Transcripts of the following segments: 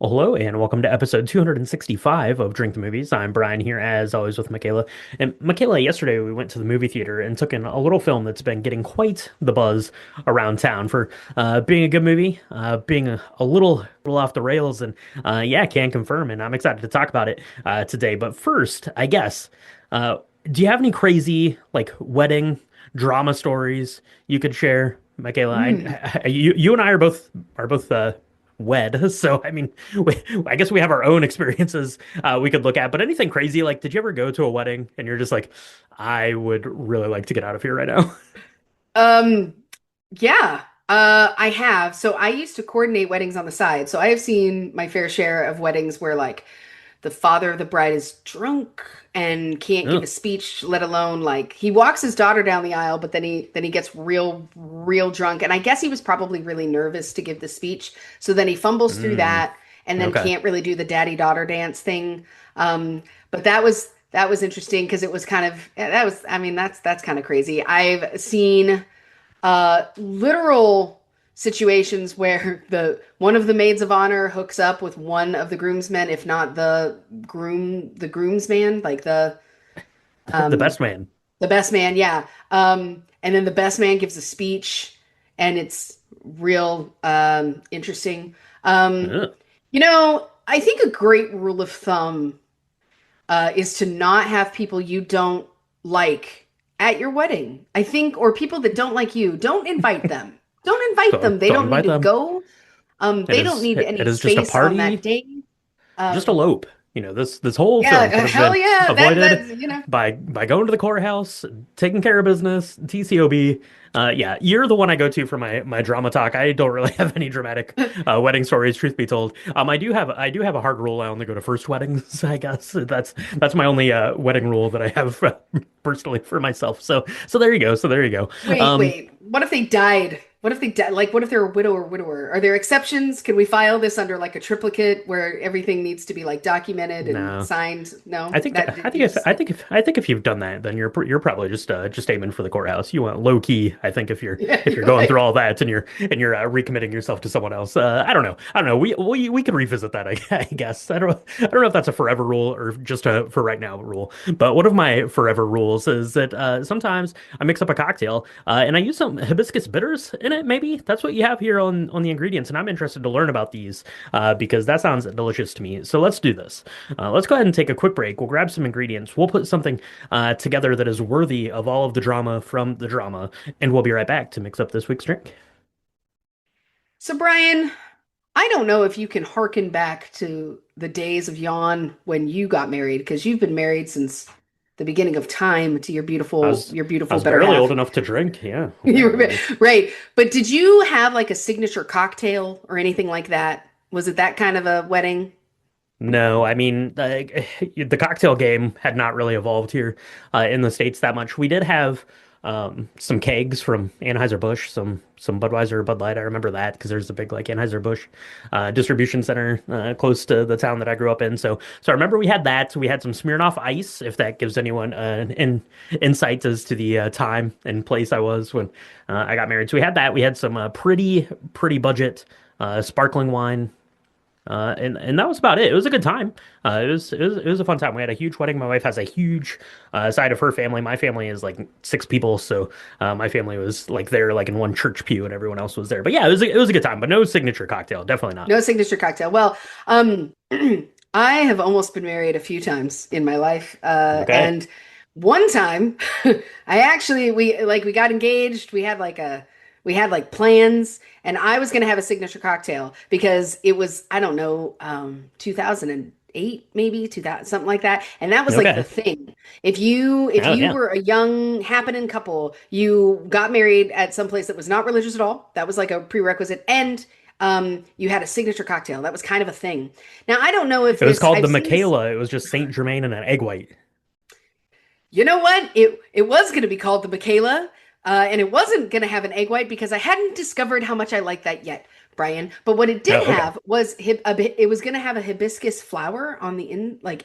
Well, hello, and welcome to episode 265 of Drink the Movies. I'm Brian here, as always, with Michaela. And Michaela, yesterday we went to the movie theater and took in a little film that's been getting quite the buzz around town for being a good movie, being a little off the rails, and yeah, can confirm. And I'm excited to talk about it today. But first, I guess, uh, do you have any crazy like wedding drama stories you could share, Michaela? Mm. You and I are both wed. So, I mean, I guess we have our own experiences we could look at. But anything crazy? Like, did you ever go to a wedding and you're just like, I would really like to get out of here right now? Um, yeah, I have. So I used to coordinate weddings on the side. So I have seen my fair share of weddings where like the father of the bride is drunk and can't give a Ugh. speech, let alone like he walks his daughter down the aisle, but then he gets real drunk. And I guess he was probably really nervous to give the speech. So then he fumbles through Mm, that and then okay. can't really do the daddy-daughter dance thing. But that was interesting because it was kind of that was I mean that's kind of crazy. I've seen literal situations where the one of the maids of honor hooks up with one of the groomsmen, if not the groomsman, like The um best man. the best man, yeah. And then the best man gives a speech and it's real interesting. Um, Ugh. I think a great rule of thumb is to not have people you don't like at your wedding. I think, or people that don't like you, don't invite them. Don't invite them. They Don't don't need invite to them. go. It They don't is need it, any it is just a space on that party. day. Just Um, elope. This whole yeah, film could have hell been yeah. avoided That's. by going to the courthouse, taking care of business, TCOB. Yeah, you're the one I go to for my drama talk. I don't really have any dramatic wedding stories, truth be told. I do have a hard rule. I only go to first weddings, I guess. That's my only wedding rule that I have personally for myself. So there you go. So there you go. Wait, Um, wait. What if they died? What if they died? Like, what if they're a widow or widower? Are there exceptions? Can we file this under like a triplicate where everything needs to be like documented and no. signed? I No, think that I think you if just I think if I think if you've done that, then you're probably just aiming for the courthouse. You want low key. I think if you're yeah, if you're you're going through like all that and you're recommitting yourself to someone else. I don't know. We could revisit that. I guess I don't know if that's a forever rule or just a for right now rule. But one of my forever rules is that sometimes I mix up a cocktail and I use some hibiscus bitters in it. Maybe that's what you have here on the ingredients, and I'm interested to learn about these because that sounds delicious to me. So let's do this. Let's go ahead and take a quick break. We'll grab some ingredients. We'll put something together that is worthy of all of the drama from the drama, and we'll be right back to mix up this week's drink. so, Brian. I don't know if you can hearken back to the days of yon when you got married because you've been married since the beginning of time to I your was I beautiful was better barely old half. enough to drink. Yeah, You yeah. were right. But did you have like a signature cocktail or anything like that? Was it that kind of a wedding? No, I mean the cocktail game had not really evolved here in the States that much. We did have some kegs from Anheuser-Busch, some Budweiser, Bud Light. I remember that because there's a big like Anheuser-Busch distribution center close to the town that I grew up in. So I remember we had that. We had some Smirnoff Ice, if that gives anyone an insight as to the time and place I was when I got married. So we had that. We had some pretty budget sparkling wine. And that was about it. It was a good time. It was a fun time. We had a huge wedding. My wife has a huge side of her family. My family is like six people, so my family was like there like in one church pew, and everyone else was there. But yeah, it was a good time. But no signature cocktail, definitely not. No signature cocktail. Well, I have almost been married a few times in my life. Okay. And one time I actually we got engaged. We had like plans and I was gonna have a signature cocktail because it was, I don't know, 2008 maybe 2000 something like that. And that was like the Okay. thing. If Oh you yeah. were a young happening couple, you got married at some place that was not religious at all. That was like a prerequisite. And you had a signature cocktail. That was kind of a thing. Now, I don't know if It was this, called the I've seen this. Michaela. It was just Saint Germain and an egg white. You know what? It was going to be called the Michaela, and it wasn't going to have an egg white because I hadn't discovered how much I like that yet, Brian. But what it did Oh, okay. have was it was going to have a hibiscus flower on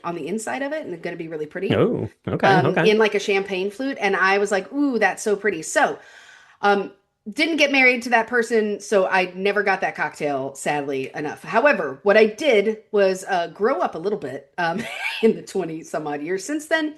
on the inside of it, and it's going to be really pretty, Oh, okay, okay. in like a champagne flute. And I was like, ooh, that's so pretty. So, didn't get married to that person, so I never got that cocktail, sadly enough. However, what I did was grow up a little bit in the 20 some odd years since then.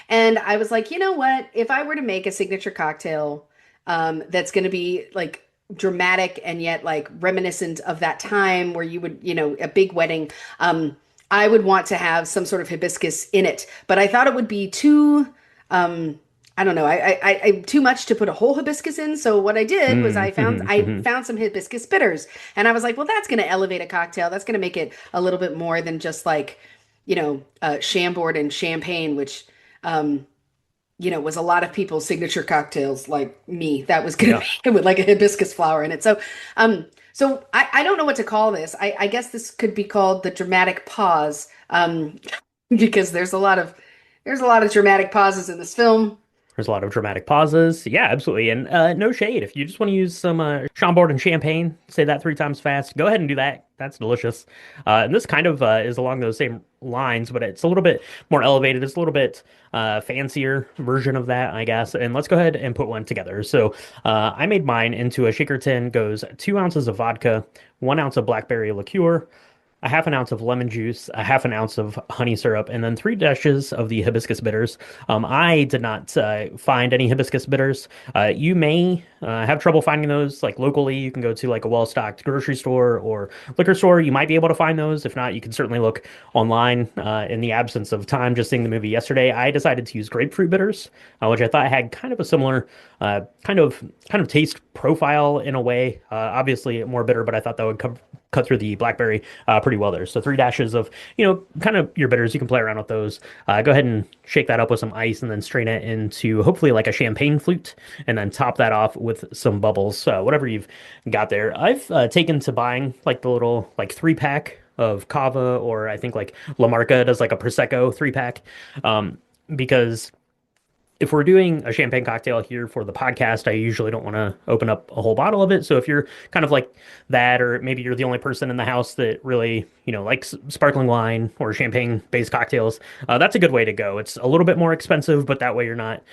And I was like, you know what? If I were to make a signature cocktail that's going to be like dramatic and yet like reminiscent of that time where you would, a big wedding, I would want to have some sort of hibiscus in it. But I thought it would be too. I don't know. I too much to put a whole hibiscus in. So what I did was Mm, mhm, I mhm. found some hibiscus bitters, and I was like, well, that's going to elevate a cocktail. That's going to make it a little bit more than just like, Chambord and champagne, which was a lot of people's signature cocktails, like me. That was going to Yeah. be with like a hibiscus flower in it. So I don't know what to call this. I guess this could be called the dramatic pause, because there's a lot of dramatic pauses in this film. There's a lot of dramatic pauses. Yeah, absolutely. And no shade. If you just want to use some Chambord and champagne, say that 3 times fast, go ahead and do that. That's delicious. And this kind of is along those same lines, but it's a little bit more elevated. It's a little bit fancier version of that, I guess. And let's go ahead and put one together. So I made mine into a shaker tin, goes 2 ounces of vodka, 1 ounce of blackberry liqueur, a half an ounce of lemon juice, a half an ounce of honey syrup, and then 3 dashes of the hibiscus bitters. I did not find any hibiscus bitters. You may have trouble finding those like locally. You can go to like a well-stocked grocery store or liquor store. You might be able to find those. If not, you can certainly look online. In the absence of time, just seeing the movie yesterday, I decided to use grapefruit bitters, which I thought had kind of a similar kind of taste profile in a way. Obviously more bitter, but I thought that would cut through the blackberry pretty well there. So 3 dashes of, kind of your bitters. You can play around with those. Go ahead and shake that up with some ice and then strain it into hopefully like a champagne flute and then top that off with some bubbles, whatever you've got there. I've taken to buying like the little like 3 pack of Cava, or I think like La Marca does like a Prosecco 3 pack. Because if we're doing a champagne cocktail here for the podcast, I usually don't want to open up a whole bottle of it. So if you're kind of like that, or maybe you're the only person in the house that really, likes sparkling wine or champagne-based cocktails, that's a good way to go. It's a little bit more expensive, but that way you're not,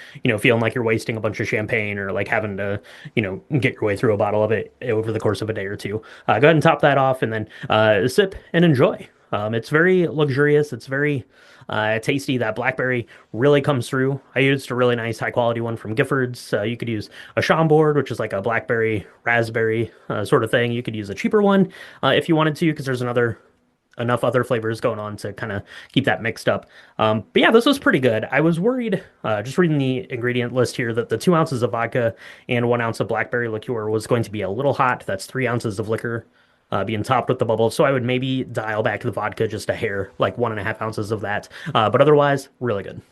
feeling like you're wasting a bunch of champagne or like having to, get your way through a bottle of it over the course of a day or two. Go ahead and top that off and then sip and enjoy. It's very luxurious. It's very tasty. That blackberry really comes through. I used a really nice high quality one from Gifford's. You could use a Chambord, which is like a blackberry raspberry sort of thing. You could use a cheaper one if you wanted to, because there's enough other flavors going on to kind of keep that mixed up. But yeah, this was pretty good. I was worried, just reading the ingredient list here, that the 2 ounces of vodka and 1 ounce of blackberry liqueur was going to be a little hot. That's 3 ounces of liquor being topped with the bubbles. So I would maybe dial back the vodka just a hair, like 1.5 ounces of that. But otherwise, really good.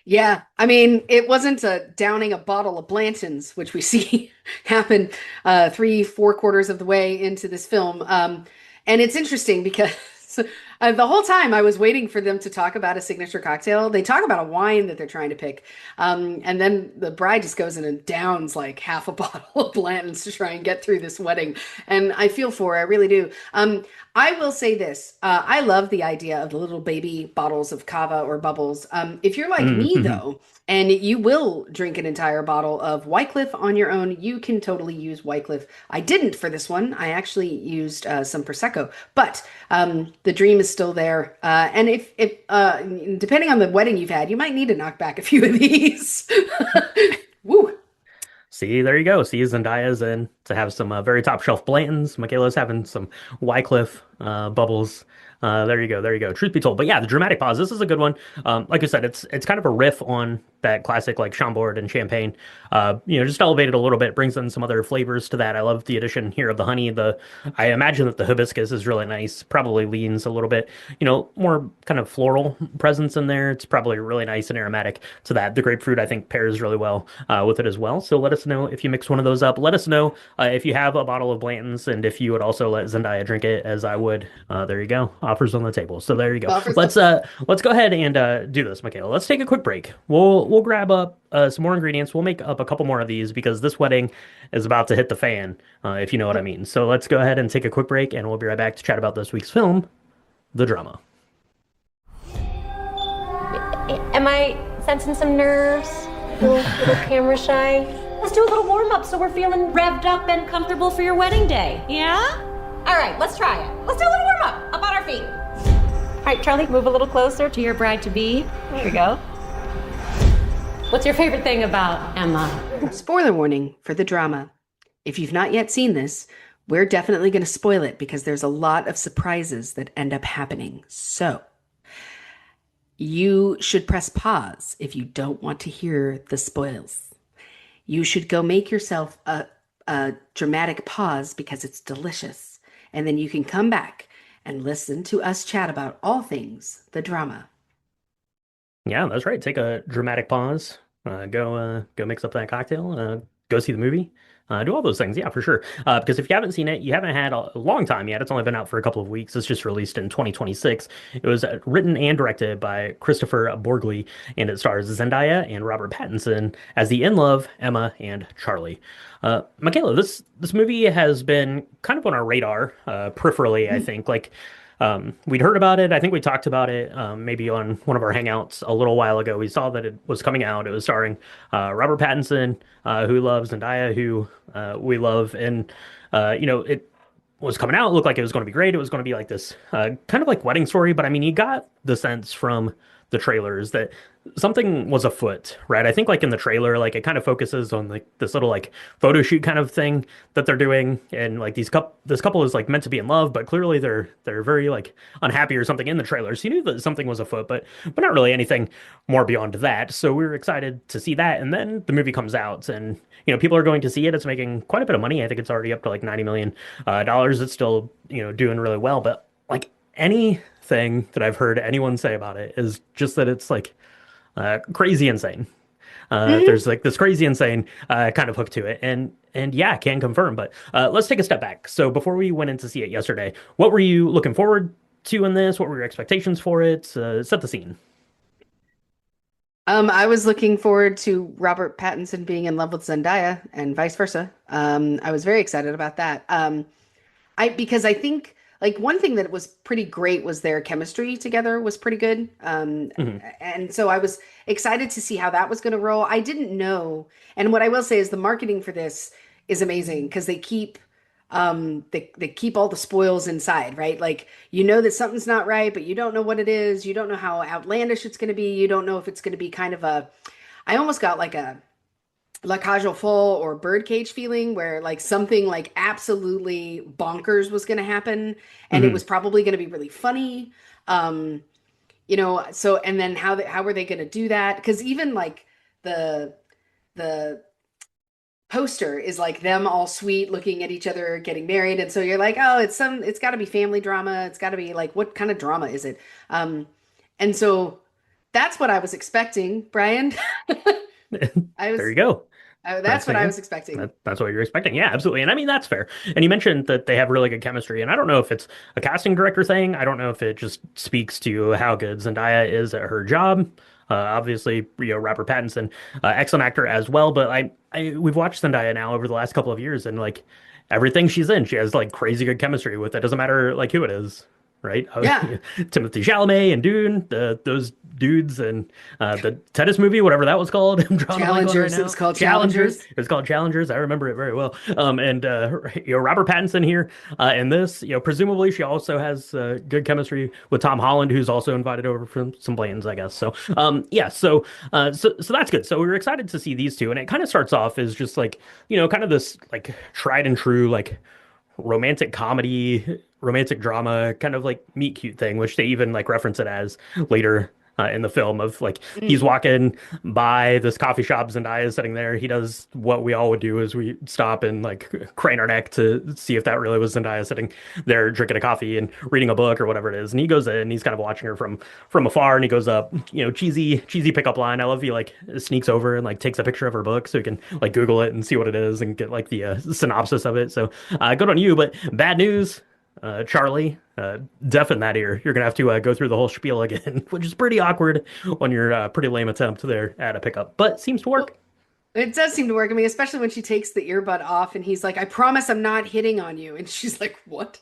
Yeah, I mean, it wasn't a downing a bottle of Blanton's, which we see happen 3, 4 quarters of the way into this film. And it's interesting because the whole time I was waiting for them to talk about a signature cocktail. They talk about a wine that they're trying to pick. And then the bride just goes in and downs like half a bottle of Blanton's to try and get through this wedding. And I feel for her, I really do. I will say this. I love the idea of the little baby bottles of cava or bubbles. If you're like me, Mm-hmm. though, and you will drink an entire bottle of Wycliffe on your own, you can totally use Wycliffe. I didn't for this one. I actually used some Prosecco, but the dream is still there. And if depending on the wedding you've had, you might need to knock back a few of these. Woo. See, there you go. See, Zendaya's in to have some very top shelf Blantons. Michaela's having some Wycliffe bubbles. There you go. There you go. Truth be told, but yeah, the dramatic pause. This is a good one. Like I said, it's kind of a riff on that classic like Chambord and champagne. Just elevated a little bit, brings in some other flavors to that. I love the addition here of the honey. I imagine that the hibiscus is really nice. Probably leans a little bit, more kind of floral presence in there. It's probably really nice and aromatic to that. The grapefruit I think pairs really well with it as well. So let us know if you mix one of those up. Let us know if you have a bottle of Blanton's and if you would also let Zendaya drink it as I would. There you go. Offers on the table. So there you go. Offers Let's go ahead and do this, Michaela. Let's take a quick break. We'll grab up some more ingredients. We'll make up a couple more of these because this wedding is about to hit the fan, if you know what I mean. So let's go ahead and take a quick break, and we'll be right back to chat about this week's film, The Drama. Am I sensing some nerves? A little camera shy? Let's do a little warm-up so we're feeling revved up and comfortable for your wedding day. Yeah? All right, let's try it. Let's do a little warm-up. Up on our feet. All right, Charlie, move a little closer to your bride-to-be. There we go. What's your favorite thing about Emma? Spoiler warning for the drama. If you've not yet seen this, we're definitely going to spoil it because there's a lot of surprises that end up happening. So you should press pause if you don't want to hear the spoils. You should go make yourself a dramatic pause because it's delicious. And then you can come back and listen to us chat about all things the drama. Yeah, that's right. Take a dramatic pause. Go mix up that cocktail. Go see the movie. Do all those things. Yeah, for sure. Because if you haven't seen it, you haven't had a long time yet. It's only been out for a couple of weeks. It's just released in 2026. It was written and directed by Christopher Borgli, and it stars Zendaya and Robert Pattinson as the in love Emma and Charlie. Michaela, this movie has been kind of on our radar, peripherally, I think. We'd heard about it. I think we talked about it maybe on one of our hangouts a little while ago. We saw that it was coming out. It was starring Robert Pattinson, who loves Zendaya, who we love, and it was coming out. It looked like it was going to be great. It was going to be like this kind of like wedding story, but I mean, you got the sense from the trailers that something was afoot, right? I think like in the trailer, like it kind of focuses on like this little like photo shoot kind of thing that they're doing, and like this couple is like meant to be in love, but clearly they're very like unhappy or something in the trailer. So you knew that something was afoot, but not really anything more beyond that. So we were excited to see that, and then the movie comes out, and people are going to see it. It's making quite a bit of money. I think it's already up to like $90 million. It's still doing really well, but like anything that I've heard anyone say about it is just that it's like crazy insane. Mhm. There's like this crazy insane kind of hook to it, and yeah, can confirm. But let's take a step back. So before we went in to see it yesterday, what were you looking forward to in this? What were your expectations for it? Set the scene. I was looking forward to Robert Pattinson being in love with Zendaya and vice versa. I was very excited about that. Because I think like one thing that was pretty great was their chemistry together was pretty good. Hmm. And so I was excited to see how that was going to roll. I didn't know, and what I will say is the marketing for this is amazing because they keep all the spoils inside, right? Like you know that something's not right, but you don't know what it is. You don't know how outlandish it's going to be. You don't know if it's going to be kind of a I almost got like a La Cage aux Folles or Birdcage feeling where like something like absolutely bonkers was going to happen and it Hmm. was probably going to be really funny. Um, so and then how were they going to do that? Because even like the the poster is like them all sweet looking at each other getting married and so you're like, oh, it's got to be family drama. It's got to be like what kind of drama is it? And so that's what I was expecting, Brian. I There was you go. That's That's what I yeah. was expecting. That's what you're expecting. Yeah, absolutely. And I mean, that's fair. And you mentioned that they have really good chemistry. And I don't know if it's a casting director thing. I don't know if it just speaks to how good Zendaya is at her job. Obviously, Robert Pattinson, excellent actor as well. But we've watched Zendaya now over the last couple of years, and like everything she's in, she has like crazy good chemistry with. It doesn't matter like who it is, right? Yeah. Timothy Chalamet and Dune, those dudes, and the tennis movie, whatever that was called. I'm drawing a blank on right Challengers. It now. was called Challengers. Challengers. It's called Challengers. I remember it very well. And Robert Pattinson here in this, presumably she also has good chemistry with Tom Holland, who's also invited over from some plans, I guess. So yeah, so that's good. So we were excited to see these two, and it kind of starts off as just like kind of this like tried and true like romantic comedy, romantic drama, kind of like meet cute thing, which they even like reference it as later in the film of like he's Mm. walking by this coffee shop, Zendaya is sitting there. He does what we all would do is we stop and like crane our neck to see if that really was Zendaya sitting there drinking a coffee and reading a book or whatever it is. And he goes in and he's kind of watching her from afar and he goes up, cheesy pickup line. I love he like sneaks over and like takes a picture of her book so he can like Google it and see what it is and get like the synopsis of it. So good on you, but bad news. Charlie, deaf in that ear. You're gonna have to go through the whole spiel again, which is pretty awkward on your pretty lame attempt there at a pickup, but seems to Well, work. it does seem to work. I mean, especially when she takes the earbud off and he's like, I promise I'm not hitting on you. And she's like, what?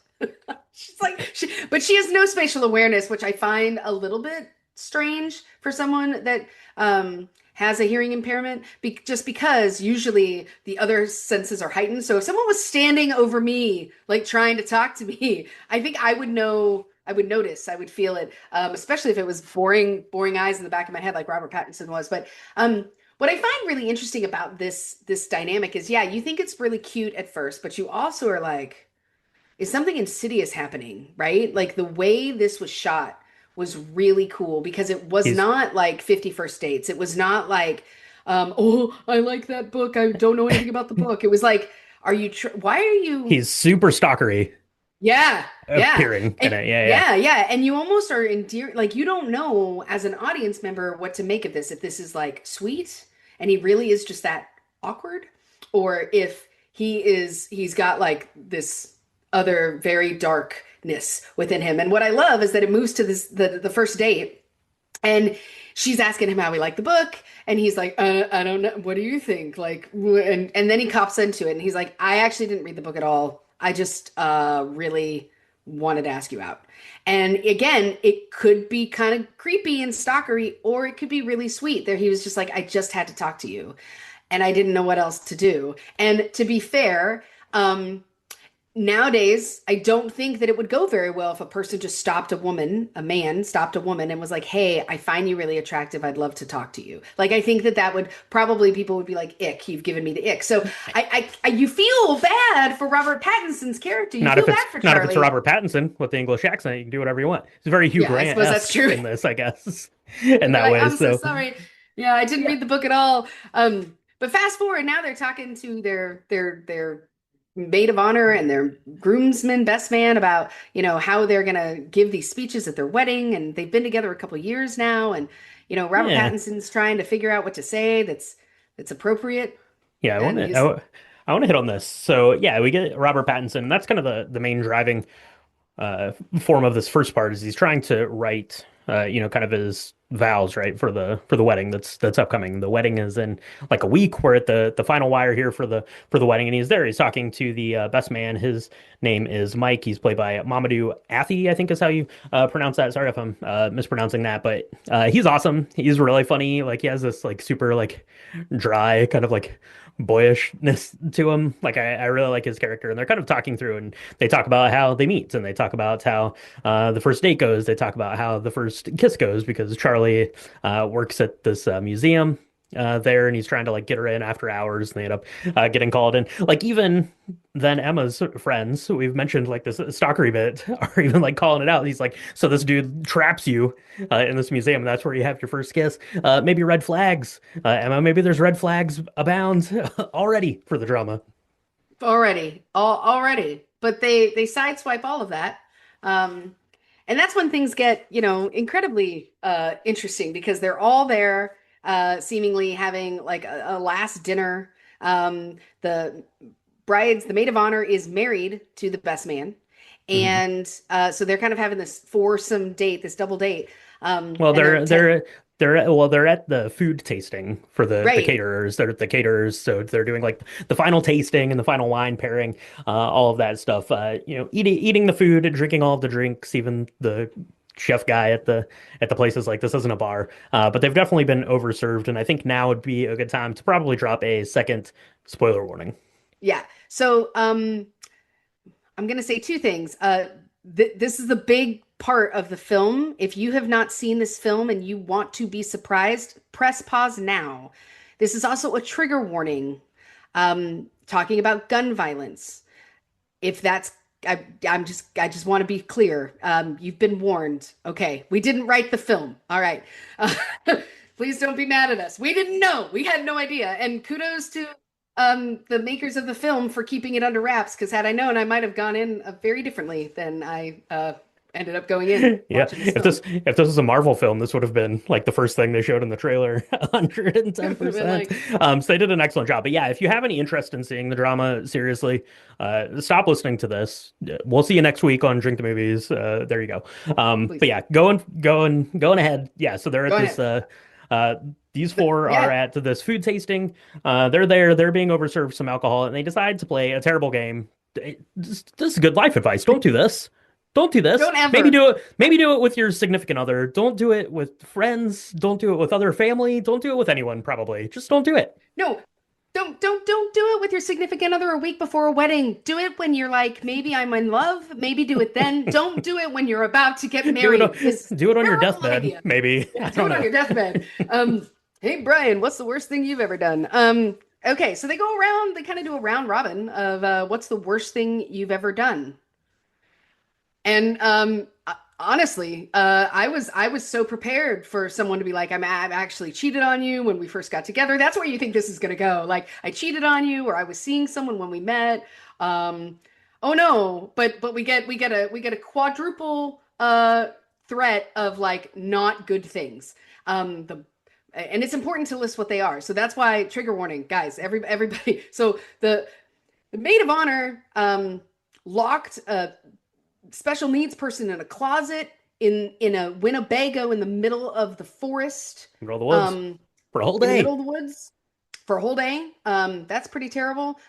She's like, but she has no spatial awareness, which I find a little bit strange for someone that has a hearing impairment just because usually the other senses are heightened. So if someone was standing over me, like trying to talk to me, I think I would know, I would notice, I would feel it, especially if it was boring eyes in the back of my head, like Robert Pattinson was. But what I find really interesting about this dynamic is, yeah, you think it's really cute at first, but you also are like, is something insidious happening, right? Like the way this was shot was really cool because it was He's not like 50 First Dates. It was not like, oh, I like that book. I don't know anything about the book. It was like, why are you? he's super stalkery Yeah, yeah. appearing in And it. Yeah, yeah. yeah, yeah. And you almost are like you don't know as an audience member what to make of this. If this is like sweet and he really is just that awkward, or if he's got like this other very darkness within him. And what I love is that it moves to the first date and she's asking him how he liked the book, and he's like, I don't know. What do you think? Like, and then he cops into it, and he's like, I actually didn't read the book at all. I just really wanted to ask you out. And again, it could be kind of creepy and stalkery, or it could be really sweet. There, he was just like, I just had to talk to you, and I didn't know what else to do. And to be fair, nowadays, I don't think that it would go very well if a person just stopped a man stopped a woman and was like, hey, I find you really attractive. I'd love to talk to you. Like, I think that would probably, people would be like, ick, you've given me the ick. So you feel bad for Robert Pattinson's character. You Not feel if it's bad for not if it's Charlie. Robert Pattinson with the English accent. You can do whatever you want. It's very Hugh Yeah, I suppose that's Grant-esque true. in this, I guess, in You're that like, way. I'm so So sorry. Yeah, I didn't yeah, read the book at all. But fast forward, now they're talking to their maid of honor and their groomsman, best man, about, how they're gonna give these speeches at their wedding, and they've been together a couple years now, and Robert yeah, Pattinson's trying to figure out what to say that's appropriate, yeah. and he's I want to hit on this. So yeah, we get Robert Pattinson. And that's kind of the main driving form of this first part is he's trying to write kind of his vows, right, for the wedding that's upcoming. The wedding is in like a week. We're at the final wire here for the wedding, and he's there. He's talking to the best man. His name is Mike. He's played by Mamadou Athie, I think is how you pronounce that. Sorry if I'm mispronouncing that, but he's awesome. He's really funny. Like he has this like super like dry kind of like boyishness to him. Like I really like his character, and they're kind of talking through, and they talk about how they meet, and they talk about how the first date goes. They talk about how the first kiss goes because Charlie works at this museum there, and he's trying to like get her in after hours, and they end up getting called in. Like even then, Emma's friends, who we've mentioned like this stalkery bit, are even like calling it out. He's like, "So this dude traps you in this museum, and that's where you have your first kiss. Maybe red flags, Emma. Maybe there's red flags abound already for the drama." already, but they sideswipe all of that. Um, and that's when things get, incredibly interesting because they're all there, seemingly having like a last dinner. The the maid of honor is married to the best man. Mhm. And so they're kind of having this foursome date, this double date. Well, And they're at the food tasting for the right. caterers. They're the caterers, so they're doing like the final tasting and the final wine pairing, all of that stuff. Eating the food and drinking all of the drinks. Even the chef guy at the place is like, this isn't a bar, but they've definitely been overserved, and I think now would be a good time to probably drop a second spoiler warning. Yeah. So I'm going to say two things. This is the big part of the film. If you have not seen this film and you want to be surprised, press pause now. This is also a trigger warning, talking about gun violence. If that's, I just want to be clear. You've been warned. Okay, we didn't write the film. All right. Please don't be mad at us. We didn't know. We had no idea. And kudos to the makers of the film for keeping it under wraps, because had I known, I might have gone in very differently than I ended up going in Yeah, watching this if film. this was a Marvel film, this would have been like the first thing they showed in the trailer, It would have been 110%. like, So they did an excellent job. But yeah, if you have any interest in seeing the drama, seriously, stop listening to this. We'll see you next week on Drink the Movies. There you go. But please yeah, going ahead. Yeah, so they're go at this. ahead. Uh, these four are Yeah, at this food tasting. They're there. They're being overserved some alcohol, and they decide to play a terrible game. This is good life advice. Don't do this. Don't do this. Don't ever. Maybe do it with your significant other. Don't do it with friends. Don't do it with other family. Don't do it with anyone, probably. Just don't do it. No, don't do it with your significant other a week before a wedding. Do it when you're like, maybe I'm in love. Maybe do it then. Don't do it when you're about to get Do it married. It's a do it on your terrible deathbed, idea. maybe. Yeah, I do don't it on know. your deathbed. Hey Brian, what's the worst thing you've ever done? Okay, so they go around, they kind of do a round robin of what's the worst thing you've ever done? And honestly, I was so prepared for someone to be like, I've actually cheated on you when we first got together. That's where you think this is gonna go. Like I cheated on you, or I was seeing someone when we met. Oh no, but we get a quadruple threat of like not good things. The and it's important to list what they are. So that's why trigger warning, guys. Everybody. So the maid of honor locked a special needs person in a closet in a Winnebago in the middle of the forest, Roll the woods um, for a whole in the day. middle of the woods for a whole day. That's pretty terrible.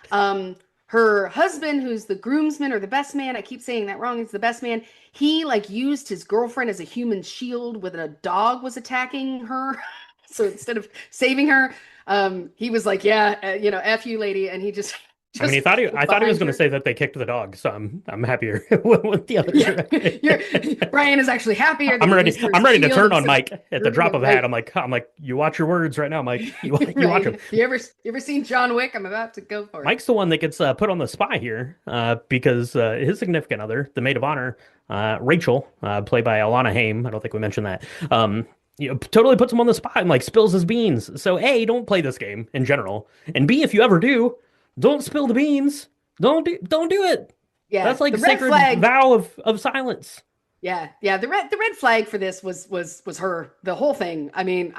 Her husband, who's the groomsman or the best man, I keep saying that wrong. It's the best man. He like used his girlfriend as a human shield when a dog was attacking her. So instead of saving her, he was like, "Yeah, f you, lady," and he just I mean, just I thought he was behind going to her. say that they kicked the dog, so I'm happier with the other Yeah, direction. Brian is actually happier that he used her as I'm a ready to shield turn on instead of Mike at the hurting drop him. of a hat. Right, I'm like, you watch your words right now, Mike. You watch right. him. You ever seen John Wick? I'm about to go for it. Mike's the one that gets put on the spot here because his significant other, the maid of honor, Rachel, played by Alana Haim, I don't think we mentioned that, totally puts him on the spot and like spills his beans. So A, don't play this game in general, and B, if you ever do, don't spill the beans. Don't do it. Yeah, That's like the red sacred flag. vow of silence. Yeah. The red flag for this was her. The whole thing. I mean,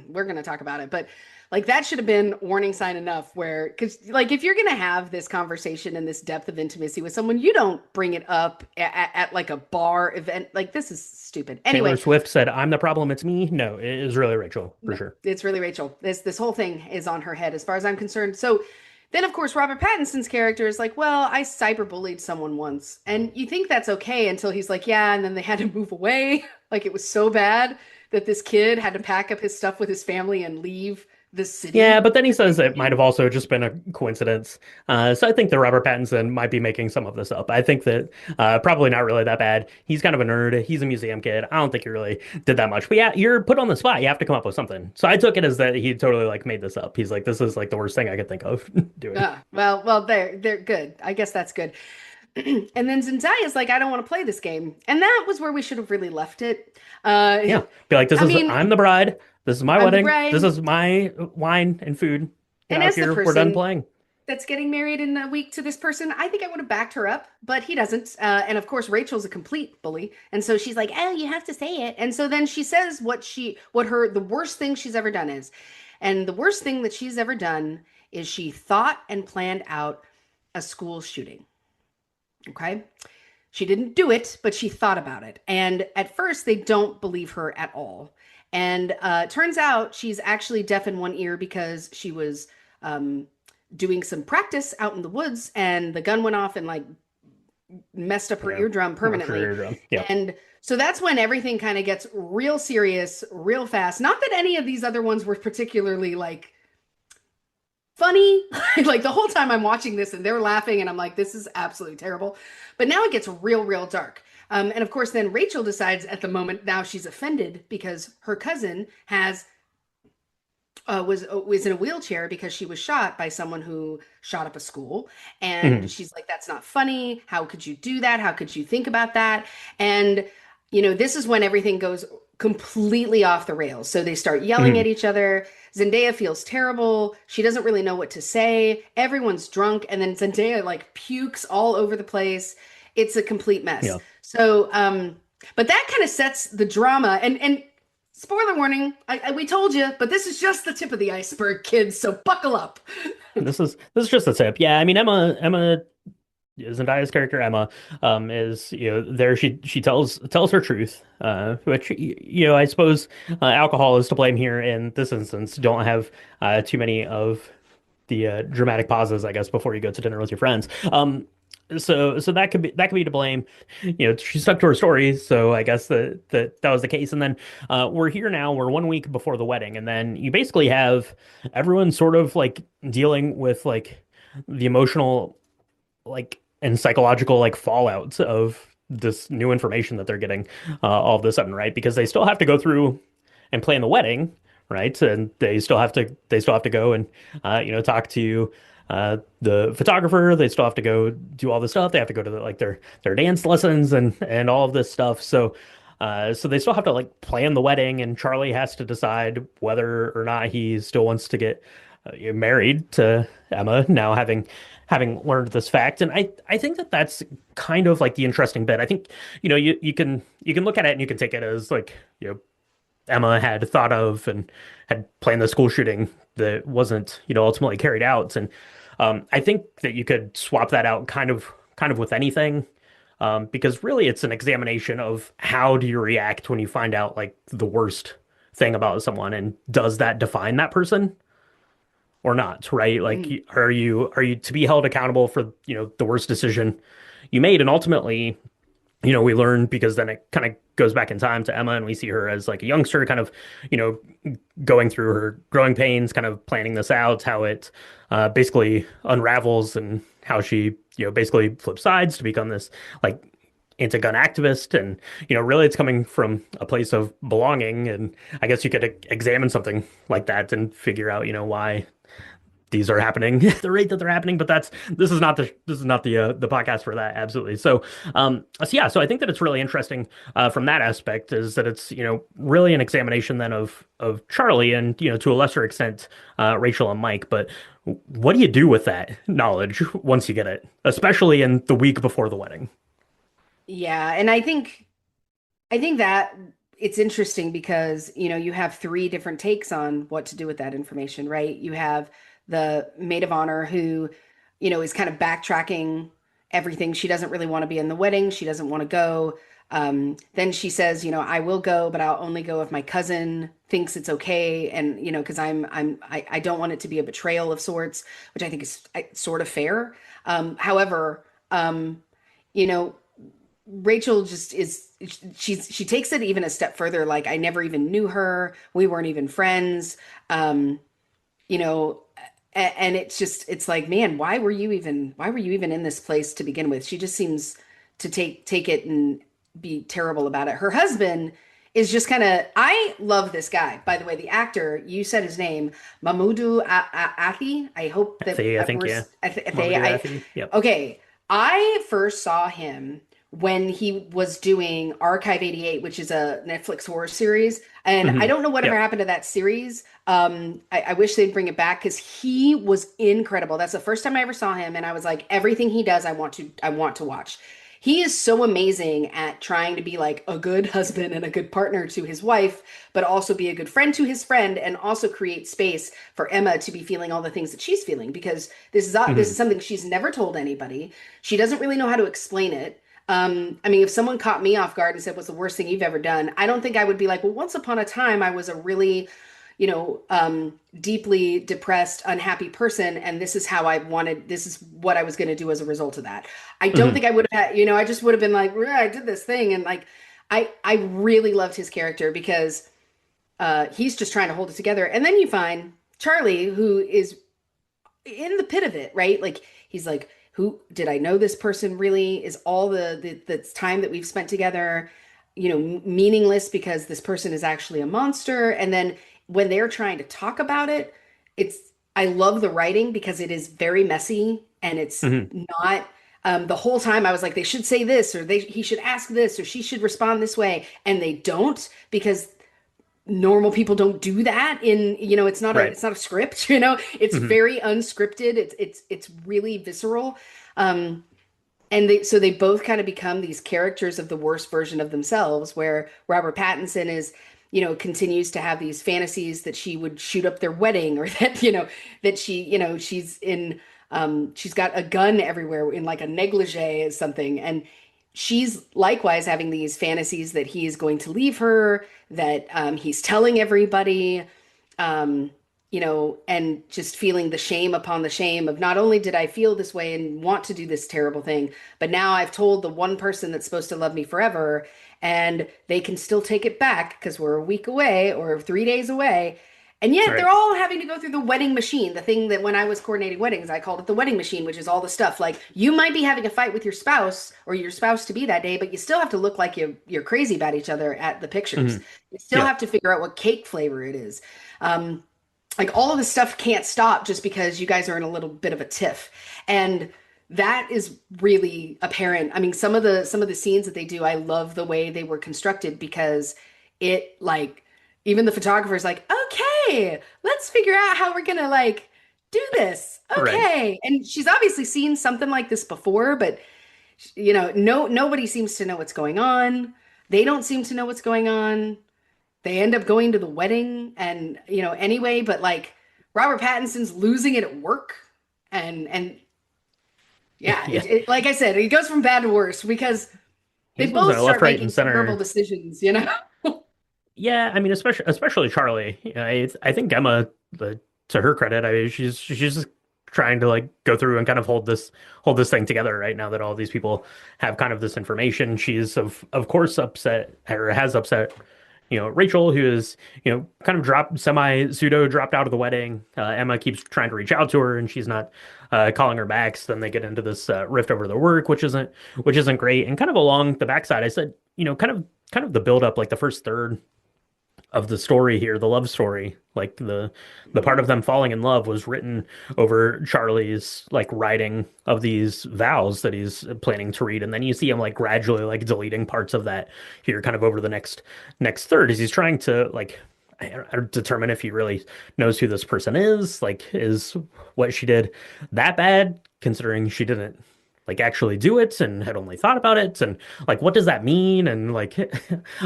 we're gonna talk about it, but like that should have been warning sign enough. Where because like if you're gonna have this conversation and this depth of intimacy with someone, you don't bring it up at like a bar event. Like this is stupid. Taylor Anyway, Swift said, "I'm the problem. It's me." No, it is really Rachel for no, sure. it's really Rachel. This whole thing is on her head, as far as I'm concerned. So then, of course, Robert Pattinson's character is like, "Well, I cyberbullied someone once," and you think that's okay until he's like, "Yeah," and then they had to move away. Like it was so bad that this kid had to pack up his stuff with his family and leave the Yeah, city. but then he says it might have also just been a coincidence. So I think that Robert Pattinson might be making some of this up. I think that probably not really that bad. He's kind of a nerd. He's a museum kid. I don't think he really did that much. But yeah, you're put on the spot. You have to come up with something. So I took it as that he totally like made this up. He's like, this is like the worst thing I could think of doing. Well, they're good. I guess that's good. And then Zendaya's like, "I don't want to play this game," and that was where we should have really left it. Uh, Yeah, be like, I mean, I'm the bride. This is my I'm the wedding. This bride, is my wine and food. Get and out as the here. We're done person playing. that's getting married in a week to this person, I think I would have backed her up, but he doesn't. And of course, Rachel's a complete bully, and so she's like, "Oh, you have to say it." And so then she says the worst thing she's ever done is, and the worst thing that she's ever done is she thought and planned out a school shooting. Okay. She didn't do it, but she thought about it. And at first, they don't believe her at all. And turns out she's actually deaf in one ear because she was um, doing some practice out in the woods, and the gun went off and like messed up her Yeah, eardrum I'm sure permanently. you're done. Yeah. And so that's when everything kind of gets real serious, real fast. Not that any of these other ones were particularly like funny. Like the whole time I'm watching this and they're laughing and I'm like, this is absolutely terrible. But now it gets real, real dark. And of course, then Rachel decides at the moment now she's offended because her cousin has was in a wheelchair because she was shot by someone who shot up a school, and Mhm. she's like, "That's not funny. How could you do that? How could you think about that?" And this is when everything goes completely off the rails. So they start yelling Mhm. at each other. Zendaya feels terrible. She doesn't really know what to say. Everyone's drunk, and then Zendaya like pukes all over the place. It's a complete mess. Yeah. So, but that kind of sets the drama. And spoiler warning, we told you, but this is just the tip of the iceberg, kids. So buckle up. This is just a tip. Yeah, I mean Emma Zendaya's character Emma is there she tells her truth, which I suppose alcohol is to blame here in this instance. Don't have too many of the dramatic pauses, I guess, before you go to dinner with your friends. so that could be to blame. She stuck to her story, so I guess that was the case. And then we're here now. We're 1 week before the wedding, and then you basically have everyone sort of like dealing with like the emotional like and psychological like fallouts of this new information that they're getting all of a sudden, right? Because they still have to go through and plan the wedding, right? And they still have to go and talk to the photographer. They still have to go do all this stuff. They have to go to like their dance lessons and all of this stuff. So they still have to like plan the wedding, and Charlie has to decide whether or not he still wants to get married to Emma now, having learned this fact. And I think that that's kind of like the interesting bit. I think you can look at it and you can take it as like Emma had thought of and had planned the school shooting that wasn't, ultimately carried out. And I think that you could swap that out kind of with anything, because really it's an examination of how do you react when you find out like the worst thing about someone, and does that define that person or not, right? Like, Mm. are you to be held accountable for, the worst decision you made? And ultimately, we learn because then it kind of goes back in time to Emma, and we see her as like a youngster, kind of, you know, going through her growing pains, kind of planning this out, how it basically unravels, and how she, basically flips sides to become this like anti-gun activist. And, really it's coming from a place of belonging. And I guess you could examine something like that and figure out, why these are happening at the rate that they're happening. But this is not the podcast for that. Absolutely. So yeah, so I think that it's really interesting from that aspect, is that it's, really an examination then of Charlie, and, to a lesser extent, Rachel and Mike. But what do you do with that knowledge once you get it, especially in the week before the wedding? Yeah, and I think that it's interesting because, you have three different takes on what to do with that information, right? You have the maid of honor who, is kind of backtracking everything. She doesn't really want to be in the wedding. She doesn't want to go. Then she says, I will go, but I'll only go if my cousin thinks it's okay. And, because I don't want it to be a betrayal of sorts, which I think is sort of fair. However, you know, Rachel just is she takes it even a step further. Like, I never even knew her. We weren't even friends. Um, you know, and it's like, man, why were you even in this place to begin with? She just seems to take it and be terrible about it. Her husband is just kind of, I love this guy, by the way. The actor, you said his name, Mahmoudou Athi. I hope that I think, yeah. Mama I Gaddafi. Yep. okay. I first saw him when he was doing Archive 88, which is a Netflix horror series. And I Hmm. don't know whatever Yep. happened to that series. I wish they'd bring it back because he was incredible. That's the first time I ever saw him, and I was like, everything he does, I want to watch. He is so amazing at trying to be like a good husband and a good partner to his wife, but also be a good friend to his friend, and also create space for Emma to be feeling all the things that she's feeling, because this Hmm. is something she's never told anybody. She doesn't really know how to explain it. I mean, if someone caught me off guard and said, "What's the worst thing you've ever done?" I don't think I would be like, "Well, once upon a time, I was a really, deeply depressed, unhappy person, and this is how I wanted. This is what I was going to do as a result of that." I don't Hmm. think I would have had, I just would have been like, "Yeah, I did this thing," and like, I really loved his character because he's just trying to hold it together, and then you find Charlie, who is in the pit of it, right? Like, he's like, who did I know this person really? Is all the time that we've spent together, meaningless because this person is actually a monster? And then when they're trying to talk about it, it's I love the writing because it is very messy, and it's Hmm. not the whole time I was like, they should say this, or he should ask this, or she should respond this way, and they don't, because normal people don't do that. Right. It's not a script. It's Hmm. very unscripted. It's really visceral. And so they both kind of become these characters of the worst version of themselves, where Robert Pattinson is, continues to have these fantasies that she would shoot up their wedding, or that, that she's got a gun everywhere in like a negligee or something. And she's likewise having these fantasies that he is going to leave her, that he's telling everybody. Um, and just feeling the shame upon the shame of not only did I feel this way and want to do this terrible thing, but now I've told the one person that's supposed to love me forever, and they can still take it back because we're a week away or 3 days away. And yet Right. they're all having to go through the wedding machine, the thing that when I was coordinating weddings, I called it the wedding machine, which is all the stuff. Like you might be having a fight with your spouse or your spouse to be that day, but you still have to look like you're crazy about each other at the pictures. Mhm. You still Yeah. have to figure out what cake flavor it is. Um, like all of this stuff can't stop just because you guys are in a little bit of a tiff. And that is really apparent. I mean, some of the scenes that they do, I love the way they were constructed because it like even the photographer's like, okay, let's figure out how we're gonna like do this. Right. Okay. And she's obviously seen something like this before, but nobody seems to know what's going on. They don't seem to know what's going on. They end up going to the wedding and anyway, but like Robert Pattinson's losing it at work and yeah, Yeah. like I said, it goes from bad to worse because they He's losing both it left, start right, making and terrible center. decisions. Yeah, I mean, especially Charlie. I think Emma, to her credit, I mean, she's just trying to like go through and kind of hold this thing together right now that all these people have kind of this information. She's of course upset or has upset, Rachel, who is, kind of dropped semi pseudo dropped out of the wedding. Emma keeps trying to reach out to her and she's not calling her back. So then they get into this rift over the work, which isn't great. And kind of along the backside, I said, kind of the build up, like the first third of the story here, the love story, like the part of them falling in love was written over Charlie's like writing of these vows that he's planning to read, and then you see him like gradually like deleting parts of that here, kind of over the next third, as he's trying to like I don't determine if he really knows who this person is. Like, is what she did that bad, considering she didn't like actually do it and had only thought about it? And like, what does that mean? And like,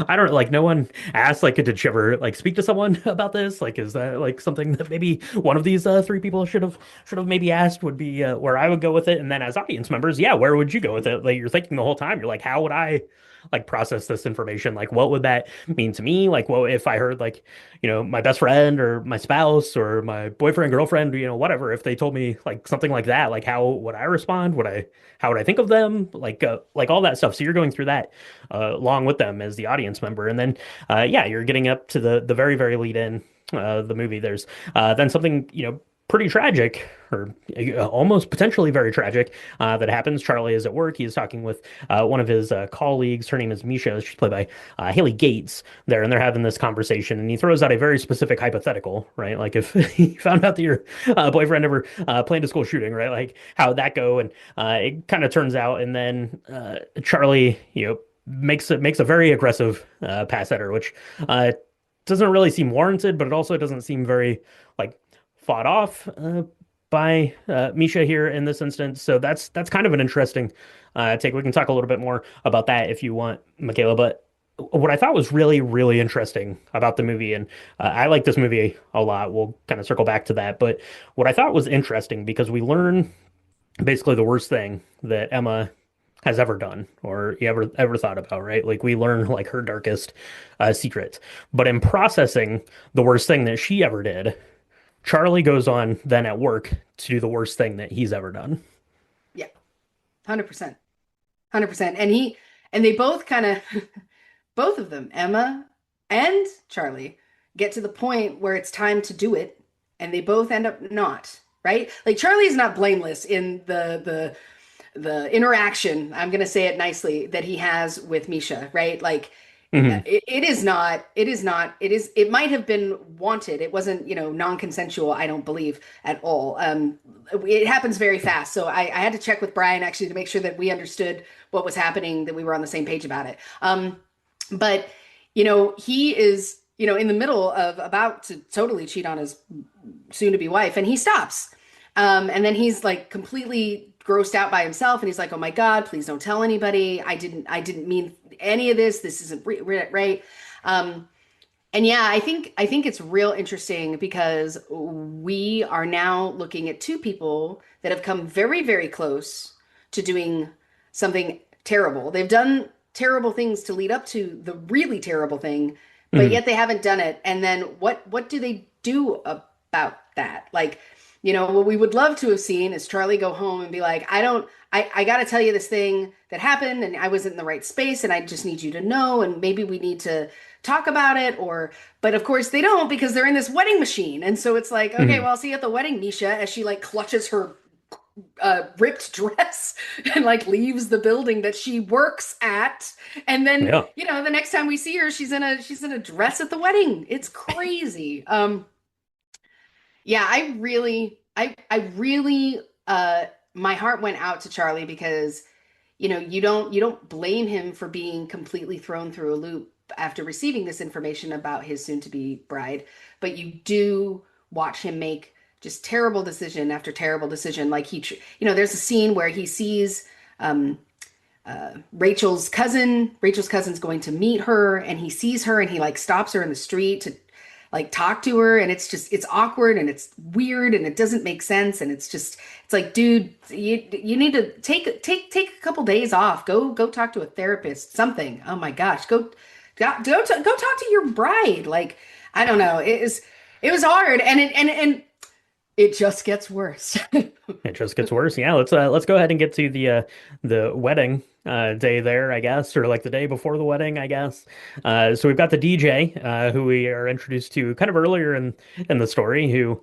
I don't like, no one asked, like, did she ever like speak to someone about this? Like, is that like something that maybe one of these three people should have maybe asked? Would be where I would go with it. And then as audience members, yeah, where would you go with it? Like, you're thinking the whole time, you're like, how would I like process this information? Like, what would that mean to me? Like, what if I heard like, my best friend or my spouse or my boyfriend, girlfriend, whatever, if they told me like something like that, like how would I respond? How would I think of them? Like all that stuff. So you're going through that along with them as the audience member. And then yeah, you're getting up to the very, very lead in the movie. There's then something, pretty tragic, or almost potentially very tragic, that happens. Charlie is at work. He is talking with one of his colleagues. Her name is Misha. She's played by Haley Gates there, and they're having this conversation. And he throws out a very specific hypothetical, right? Like if you found out that your boyfriend ever planned a school shooting, right? Like how would that go? And it kind of turns out, and then Charlie, makes a very aggressive pass at her, which doesn't really seem warranted, but it also doesn't seem very like fought off by Misha here in this instance. So that's kind of an interesting take. We can talk a little bit more about that if you want, Michaela. But what I thought was really, really interesting about the movie, and I like this movie a lot. We'll kind of circle back to that. But what I thought was interesting, because we learn basically the worst thing that Emma has ever done or you ever thought about, right? Like we learn like her darkest secret. But in processing the worst thing that she ever did, Charlie goes on then at work to do the worst thing that he's ever done. Yeah, 100%. 100%. And they both kind of both of them, Emma and Charlie, get to the point where it's time to do it, and they both end up not, right? Like Charlie's not blameless in the interaction, I'm going to say it nicely, that he has with Misha, right? Like Hmm. it might have been wanted. It wasn't, non-consensual, I don't believe at all. It happens very fast. So I had to check with Brian actually to make sure that we understood what was happening, that we were on the same page about it. But, he is, in the middle of about to totally cheat on his soon to be wife, and he stops. And then he's like completely grossed out by himself, and he's like, "Oh my God, please don't tell anybody. I didn't mean any of this. This isn't right." And yeah, I think it's real interesting because we are now looking at two people that have come very, very close to doing something terrible. They've done terrible things to lead up to the really terrible thing, but Hmm. yet they haven't done it. And then what do they do about that. Like, what we would love to have seen is Charlie go home and be like, I got to tell you this thing that happened and I wasn't in the right space and I just need you to know. And maybe we need to talk about it but of course they don't because they're in this wedding machine. And so it's like, okay, well, I'll see you at the wedding, Misha, as she like clutches her ripped dress and like leaves the building that she works at. And then, Yeah. the next time we see her, she's in a dress at the wedding. It's crazy. Yeah, I really, my heart went out to Charlie because, you don't blame him for being completely thrown through a loop after receiving this information about his soon-to-be bride, but you do watch him make just terrible decision after terrible decision. Like there's a scene where he sees Rachel's cousin. Rachel's cousin's going to meet her, and he sees her, and he like stops her in the street to like talk to her, and it's awkward and it's weird and it doesn't make sense, and it's like, dude, you need to take a couple days off. Go talk to a therapist, something. Oh my gosh, go talk to your bride. Like, I don't know. It was hard, and it just gets worse. It just gets worse. Yeah, let's go ahead and get to the wedding day there, I guess, or like the day before the wedding, I guess. So we've got the DJ who we are introduced to kind of earlier in the story, who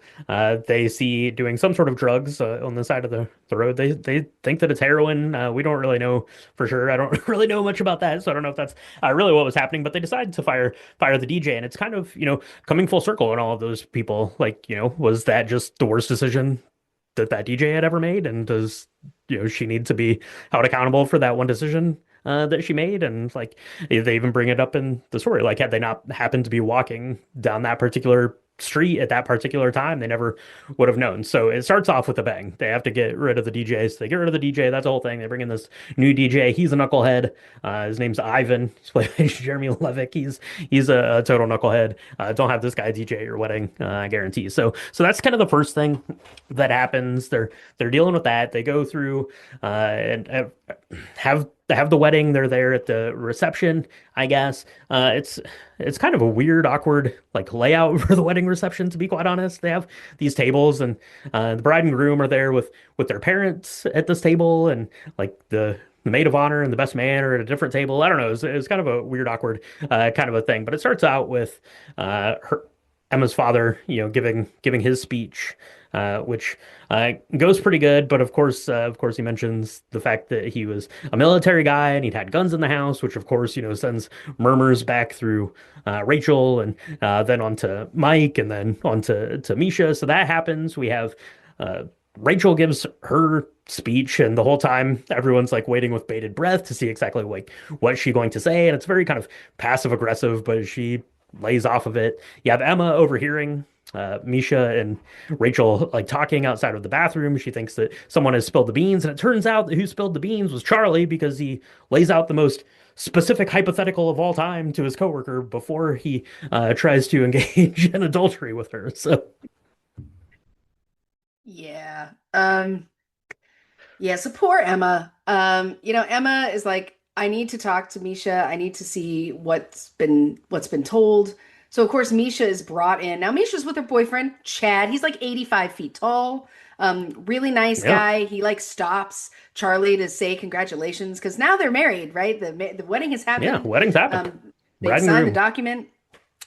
they see doing some sort of drugs on the side of the road. They think that it's heroin. We don't really know for sure. I don't really know much about that, so I don't know if that's really what was happening. But they decide to fire the DJ, and it's kind of coming full circle in all of those people. Like, was that just the worst decision that DJ had ever made, and does she need to be held accountable for that one decision that she made? And like they even bring it up in the story, like had they not happened to be walking down that particular street at that particular time, they never would have known. So it starts off with a bang. They have to get rid of the DJs. They get rid of the DJ. That's the whole thing. They bring in this new DJ. He's a knucklehead. His name's Ivan. He's played by Jeremy Levick. He's a total knucklehead. Don't have this guy DJ at your wedding, I guarantee. So that's kind of the first thing that happens. They're dealing with that. They go through and have the wedding. They're there at the reception, I guess. It's kind of a weird, awkward like layout for the wedding reception, to be quite honest. They have these tables, and the bride and groom are there with their parents at this table, and like the maid of honor and the best man are at a different table. I don't know. It's kind of a weird, awkward kind of a thing. But it starts out with Emma's father, giving his speech, which goes pretty good. But of course, he mentions the fact that he was a military guy and he'd had guns in the house, which of course, sends murmurs back through Rachel, and then on to Mike, and then on to Misha. So that happens. We have Rachel gives her speech, and the whole time everyone's like waiting with bated breath to see exactly like what she's going to say, and it's very kind of passive aggressive, but she lays off of it. You have Emma overhearing Misha and Rachel like talking outside of the bathroom. She thinks that someone has spilled the beans, and it turns out that who spilled the beans was Charlie, because he lays out the most specific hypothetical of all time to his coworker before he tries to engage in adultery with her. So Yeah. Yeah, so poor Emma. Emma is like, I need to talk to Misha. I need to see what's been told. So of course Misha is brought in. Now Misha's with her boyfriend, Chad. He's like 85 feet tall. Really nice yeah, guy. He like stops Charlie to say congratulations because now they're married, right? The wedding has yeah, happened. wedding's happened. They've Bride and signed the groom. document.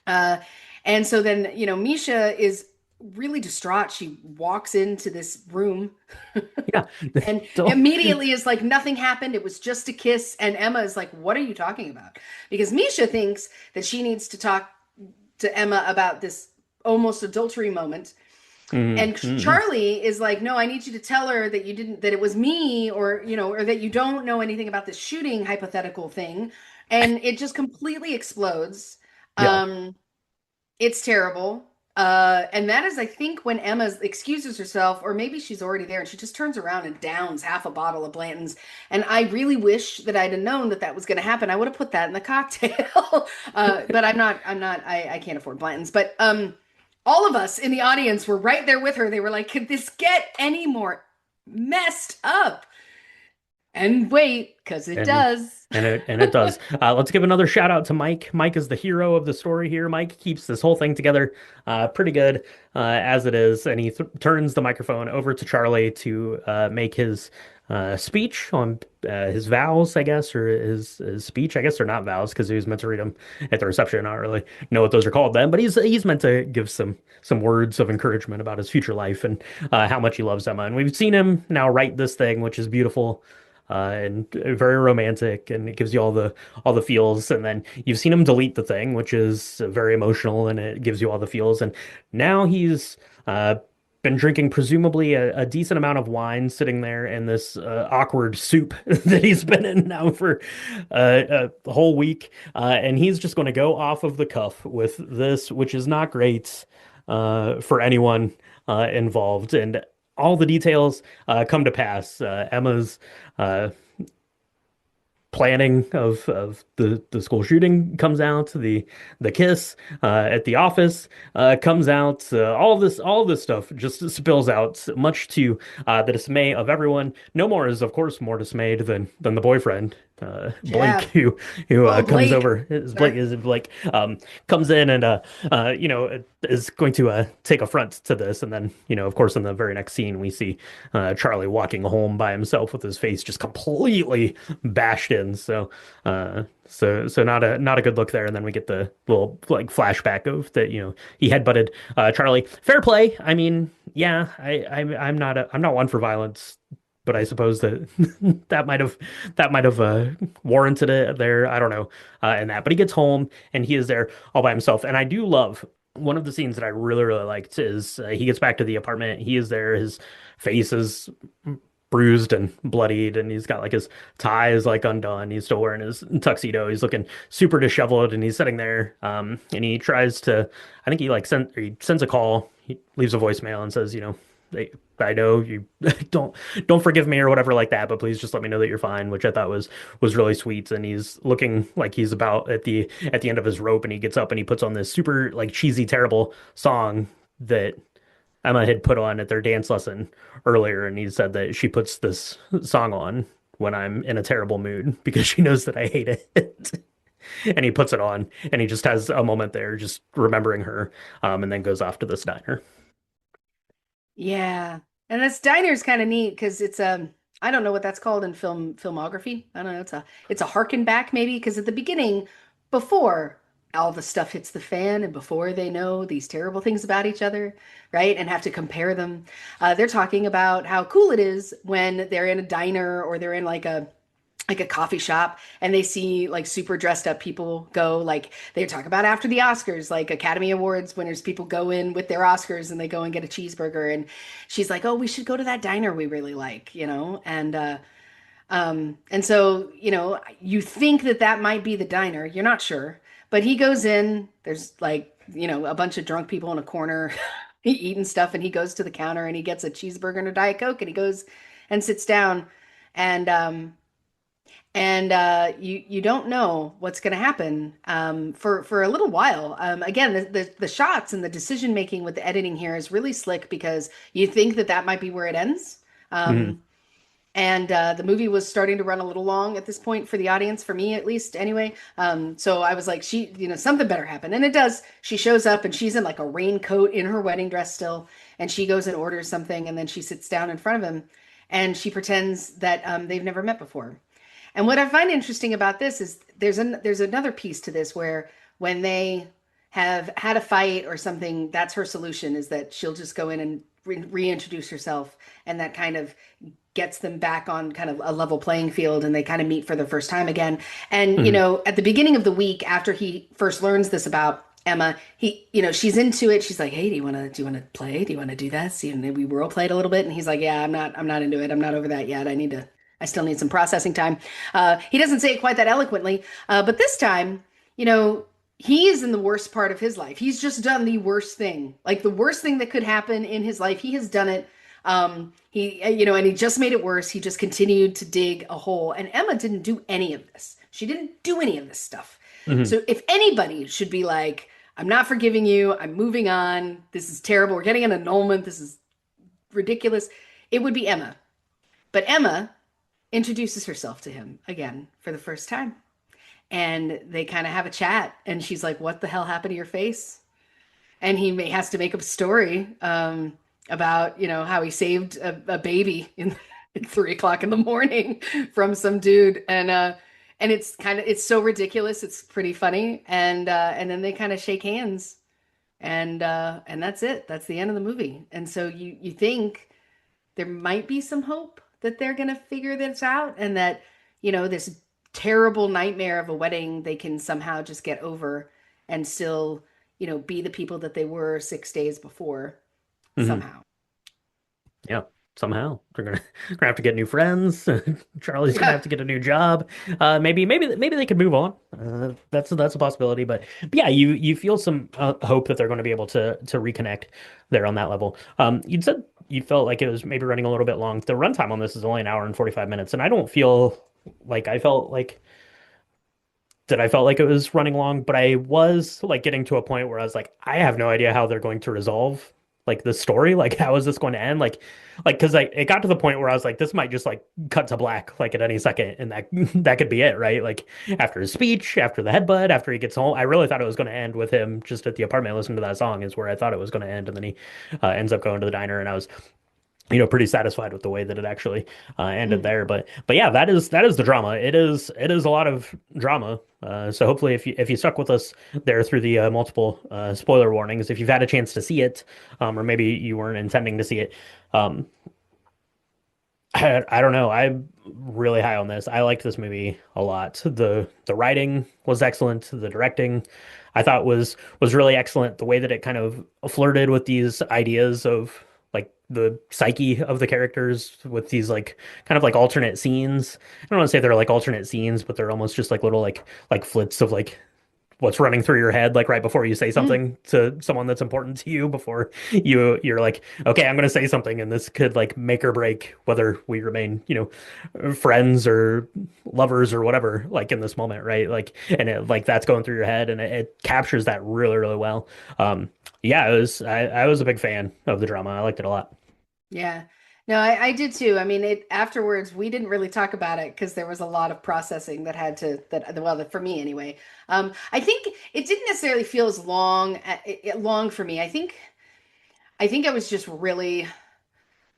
Uh, and so then, Misha is really distraught. She walks into this room Yeah. and So immediately is like, nothing happened. It was just a kiss. And Emma is like, what are you talking about? Because Misha thinks that she needs to talk to Emma about this almost adultery moment. And mhm. Charlie is like, no, I need you to tell her that that it was me, or that you don't know anything about this shooting hypothetical thing. And it just completely explodes. Yeah. Um, it's terrible. And that is, I think, when Emma excuses herself, or maybe she's already there, and she just turns around and downs half a bottle of Blanton's. And I really wish that I'd have known that that was going to happen. I would have put that in the cocktail. But I can't afford Blanton's. But all of us in the audience were right there with her. They were like, could this get any more messed up? And wait, because it And does. and it does. Let's give another shout out to Mike. Mike is the hero of the story here. Mike keeps this whole thing together pretty good as it is, and he th turns the microphone over to Charlie to make his speech on his vows, I guess, or his speech. I guess they're not vows because he was meant to read them at the reception. I don't really know what those are called then, but he's meant to give some words of encouragement about his future life and how much he loves Emma. And we've seen him now write this thing, which is beautiful and very romantic, and it gives you all the feels. And then you've seen him delete the thing, which is very emotional, and it gives you all the feels. And now he's been drinking presumably a decent amount of wine, sitting there in this awkward soup that he's been in now for a whole week, and he's just going to go off of the cuff with this, which is not great for anyone involved. And all the details come to pass. Emma's uh, planning of the school shooting comes out, the kiss at the office comes out, all this stuff just spills out, much to the dismay of everyone. No more is, of course, more dismayed than the boyfriend. Blake, Yeah. who Oh, comes Blake. over, is Blake Sorry. is Blake, comes in and is going to take affront to this, and then of course, in the very next scene, we see Charlie walking home by himself with his face just completely bashed in. So not a good look there. And then we get the little like flashback of that, he headbutted Charlie. Fair play. I mean, yeah, I'm not one for violence, but I suppose that that might have warranted it there. I don't know, and that. But he gets home and he is there all by himself. And I do love one of the scenes that I really really liked is he gets back to the apartment. He is there. His face is bruised and bloodied, and he's got like his tie is like undone. He's still wearing his tuxedo. He's looking super disheveled, and he's sitting there. And he tries to, I think he sends a call. He leaves a voicemail and says, "Hey, I know you don't forgive me or whatever like that, but please just let me know that you're fine," which I thought was really sweet. And he's looking like he's about at the end of his rope, and he gets up and he puts on this super like cheesy, terrible song that Emma had put on at their dance lesson earlier, and he said that she puts this song on when I'm in a terrible mood because she knows that I hate it. And he puts it on, and he just has a moment there, just remembering her, and then goes off to this diner. Yeah. And this diner is kind of neat because it's I don't know what that's called in filmography. I don't know. It's a harken back maybe because at the beginning, before all the stuff hits the fan and before they know these terrible things about each other, right? And have to compare them, they're talking about how cool it is when they're in a diner or they're in like a coffee shop and they see like super dressed up people go like they talk about after the Oscars, like Academy Awards winners, people go in with their Oscars and they go and get a cheeseburger. And she's like, oh, we should go to that diner we really like, and so, you think that that might be the diner. You're not sure. But he goes in, there's like, a bunch of drunk people in a corner eating stuff. And he goes to the counter and he gets a cheeseburger and a Diet Coke and he goes and sits down. And you don't know what's going to happen for a little while. Again, the shots and the decision making with the editing here is really slick because you think that that might be where it ends. Mhm. And the movie was starting to run a little long at this point for the audience, for me at least, anyway. So I was like, something better happen, and it does. She shows up and she's in like a raincoat in her wedding dress still, and she goes and orders something, and then she sits down in front of him, and she pretends that they've never met before. And what I find interesting about this is there's another piece to this where when they have had a fight or something, that's her solution is that she'll just go in and reintroduce herself, and that kind of gets them back on kind of a level playing field, and they kind of meet for the first time again. And Mhm. at the beginning of the week after he first learns this about Emma, she's into it. She's like, "Hey, do you want to play? Do you want to do this?" And we role played a little bit, and he's like, "Yeah, I'm not into it. I'm not over that yet. I still need some processing time." He doesn't say it quite that eloquently, but this time, he is in the worst part of his life. He's just done the worst thing, like the worst thing that could happen in his life. He has done it. And he just made it worse. He just continued to dig a hole. And Emma didn't do any of this. She didn't do any of this stuff. Mhm. So if anybody should be like, I'm not forgiving you, I'm moving on, this is terrible, we're getting an annulment, this is ridiculous, it would be Emma. But Emma introduces herself to him again for the first time. And they kind of have a chat. And she's like, "What the hell happened to your face?" And has to make up a story about, how he saved a baby at 3 o'clock in the morning from some dude. And it's so ridiculous. It's pretty funny. And then they kind of shake hands, and that's it. That's the end of the movie. And so you think there might be some hope that they're going to figure this out, and that, this terrible nightmare of a wedding they can somehow just get over and still, be the people that they were 6 days before Hmm. somehow. Yeah, somehow they're gonna have to get new friends. Charlie's gonna Yeah. have to get a new job. Maybe they could move on. That's a possibility. But yeah, you feel some hope that they're going to be able to reconnect there on that level. You said you felt like it was maybe running a little bit long. The runtime on this is only an hour and 45 minutes, and I don't feel like I felt like that I felt like it was running long, but I was like getting to a point where I was like, I have no idea how they're going to resolve like the story. Like, how is this going to end? Because it got to the point where I was like, this might just like cut to black like at any second, and that that could be it, right? Like after his speech, after the headbutt, after he gets home, I really thought it was going to end with him just at the apartment listening to that song is where I thought it was going to end, and then he ends up going to the diner, and I was pretty satisfied with the way that it actually ended Mm. there. But yeah, that is the drama. It is a lot of drama. So hopefully, if you stuck with us there through the multiple spoiler warnings, if you've had a chance to see it, or maybe you weren't intending to see it, um, I don't know. I'm really high on this. I liked this movie a lot. The writing was excellent. The directing, I thought was really excellent. The way that it kind of flirted with these ideas of like the psyche of the characters with these like kind of like alternate scenes. I don't want to say they're like alternate scenes, but they're almost just like little like flits of like what's running through your head like right before you say Mm. something to someone that's important to you before you're like, okay, I'm going to say something, and this could like make or break whether we remain friends or lovers or whatever like in this moment, right? Like, and it like that's going through your head, and it captures that really really well. Yeah, I was a big fan of the drama. I liked it a lot. Yeah. No, I did too. I mean, it afterwards we didn't really talk about it because there was a lot of processing that had to that well for me anyway. I think it didn't necessarily feel as long for me. I think I was just really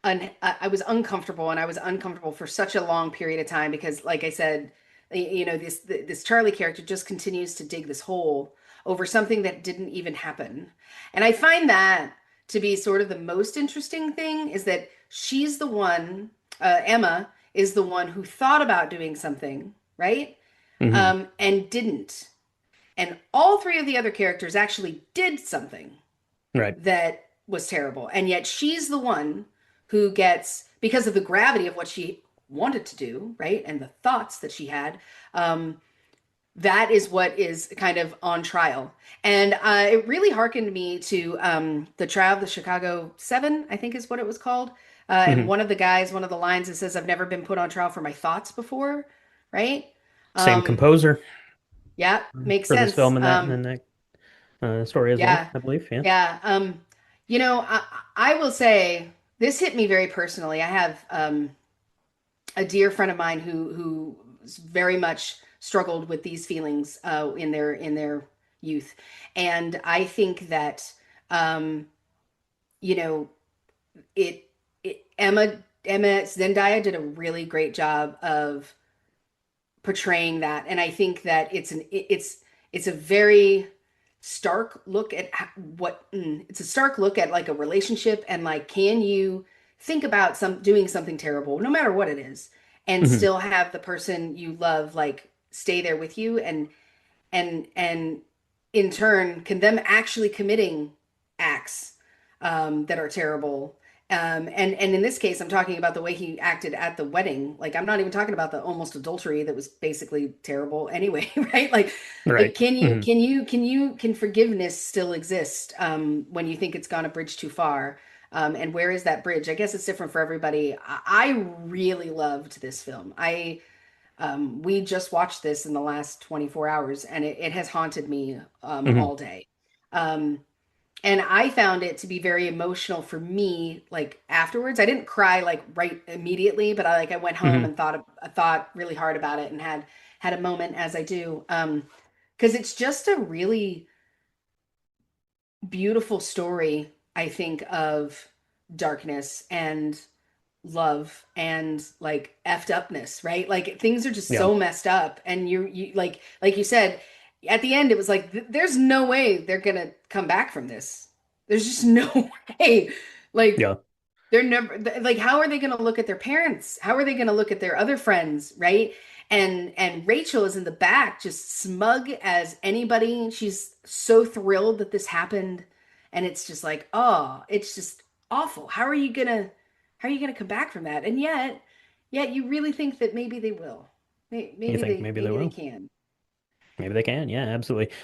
I was uncomfortable, and I was uncomfortable for such a long period of time because, like I said, this Charlie character just continues to dig this hole over something that didn't even happen. And I find that to be sort of the most interesting thing is that she's the one, Emma is the one who thought about doing something, right? Hmm. And didn't. And all three of the other characters actually did something Right. that was terrible. And yet she's the one who gets, because of the gravity of what she wanted to do, right? And the thoughts that she had, that is what is kind of on trial. And it really harkened me to the trial of the Chicago Seven, I think is what it was called. And Hmm. one of the lines that says, "I've never been put on trial for my thoughts before," right? Same Um, composer yeah, makes for this sense. film and that story as well, Yeah, I believe. Yeah. yeah. I will say this hit me very personally. I have a dear friend of mine who very much struggled with these feelings in their youth, and I think that um, you know it, Emma Zendaya did a really great job of portraying that, and I think that it's a very stark look at it's a stark look at like a relationship, and like, can you think about some doing something terrible no matter what it is and Hmm. still have the person you love like stay there with you, and in turn can them actually committing acts that are terrible. And in this case, I'm talking about the way he acted at the wedding. Like, I'm not even talking about the almost adultery that was basically terrible anyway, right? Like, Right. can you Hmm. can you can you can forgiveness still exist when you think it's gone a bridge too far? And where is that bridge? I guess it's different for everybody. I really loved this film. I We just watched this in the last 24 hours, and it has haunted me Hmm. all day. Um, And I found it to be very emotional for me, like afterwards. I didn't cry like right immediately, but I went home Hmm. and thought really hard about it and had a moment as I do. Because it's just a really beautiful story, I think, of darkness and love and like effed upness, right? Like things are just Yeah, so messed up, and you like you said at the end, it was like there's no way they're gonna come back from this. There's just no way. Like yeah, they're never like how are they going to look at their parents? How are they going to look at their other friends, right? And Rachel is in the back just smug as anybody. She's so thrilled that this happened, and it's just like, "Oh, it's just awful. How are you going to come back from that?" And yet you really think that maybe they will. you think maybe they Maybe they will? can. Maybe they can. Yeah, absolutely.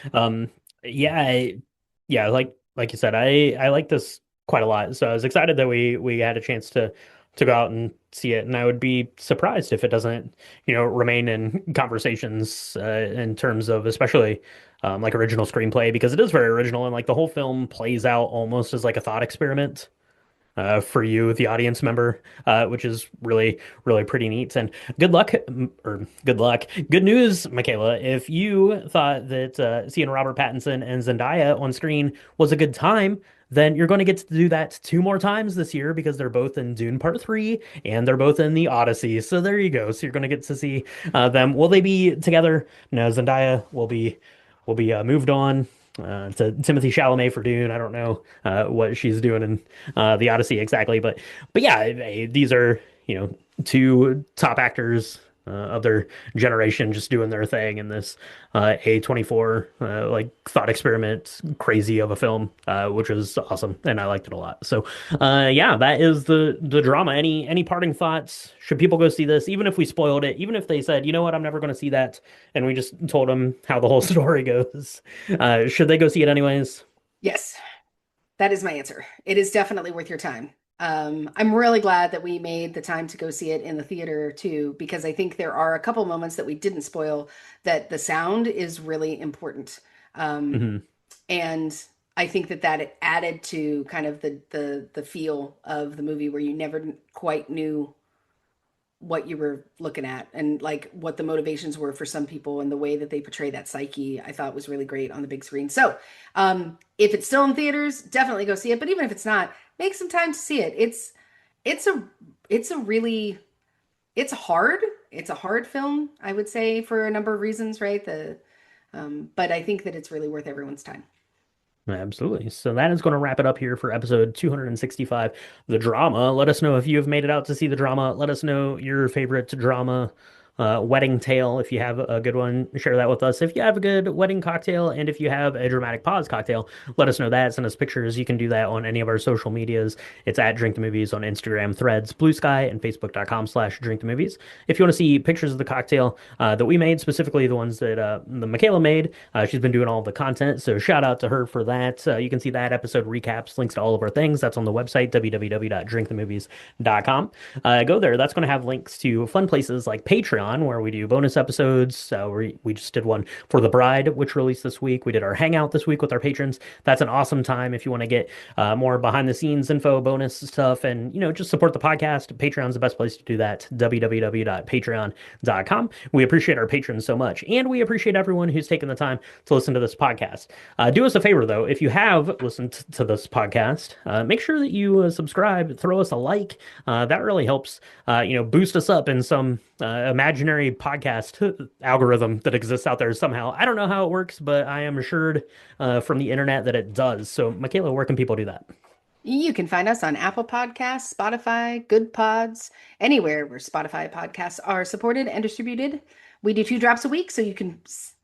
Yeah, yeah, like you said, I like this quite a lot. So I was excited that we had a chance to go out and see it, and I would be surprised if it doesn't, remain in conversations in terms of especially like original screenplay because it is very original and like the whole film plays out almost as like a thought experiment for you, the audience member, which is really, really pretty neat. And good luck, or good luck, good news, Michaela. If you thought that seeing Robert Pattinson and Zendaya on screen was a good time, then you're going to get to do that 2 more times this year because they're both in Dune Part 3 and they're both in the Odyssey. So there you go. So you're going to get to see them. Will they be together? No, Zendaya will be moved on to Timothy Chalamet for Dune. I don't know what she's doing in the Odyssey exactly, but yeah, these are two top actors of their generation just doing their thing in this A24 like thought experiment crazy of a film, which was awesome and I liked it a lot. So yeah, that is the drama. Any parting thoughts? Should people go see this, even if we spoiled it, even if they said, you know what, I'm never going to see that, and we just told them how the whole story goes? Should they go see it anyways? Yes. That is my answer. It is definitely worth your time. I'm really glad that we made the time to go see it in the theater too, because I think there are a couple moments that we didn't spoil that the sound is really important. Um, Hmm. and I think that it added to kind of the feel of the movie where you never quite knew what you were looking at and like what the motivations were for some people and the way that they portray that psyche I thought was really great on the big screen. So if it's still in theaters, definitely go see it, but even if it's not, make some time to see it. It's a it's a really it's hard. It's a hard film, I would say, for a number of reasons, right? The but I think that it's really worth everyone's time. Absolutely. So that is going to wrap it up here for episode 265, the drama. Let us know if you have made it out to see the drama. Let us know your favorite drama wedding tale. If you have a good one, share that with us. If you have a good wedding cocktail and if you have a dramatic pause cocktail, let us know that. Send us pictures. You can do that on any of our social medias. It's at Drink the Movies on Instagram, Threads, Blue Sky, and Facebook.com/Drink the Movies. If you want to see pictures of the cocktail that we made, specifically the ones that the Michaela made, she's been doing all the content. So shout out to her for that. You can see that episode recaps, links to all of our things. That's on the website, www.drinkthemovies.com. Go there. That's going to have links to fun places like Patreon, where we do bonus episodes. We just did one for The Bride, which released this week. We did our hangout this week with our patrons. That's an awesome time if you want to get more behind the scenes info, bonus stuff, and just support the podcast. Patreon's the best place to do that. www.patreon.com. We appreciate our patrons so much, and we appreciate everyone who's taken the time to listen to this podcast. Do us a favor though, if you have listened to this podcast, make sure that you subscribe, throw us a like. That really helps, boost us up in some imaginary podcast algorithm that exists out there somehow. I don't know how it works, but I am assured from the internet that it does. So, Michaela, where can people do that? You can find us on Apple Podcasts, Spotify, Good Pods, anywhere where Spotify podcasts are supported and distributed. We do 2 drops a week, so you can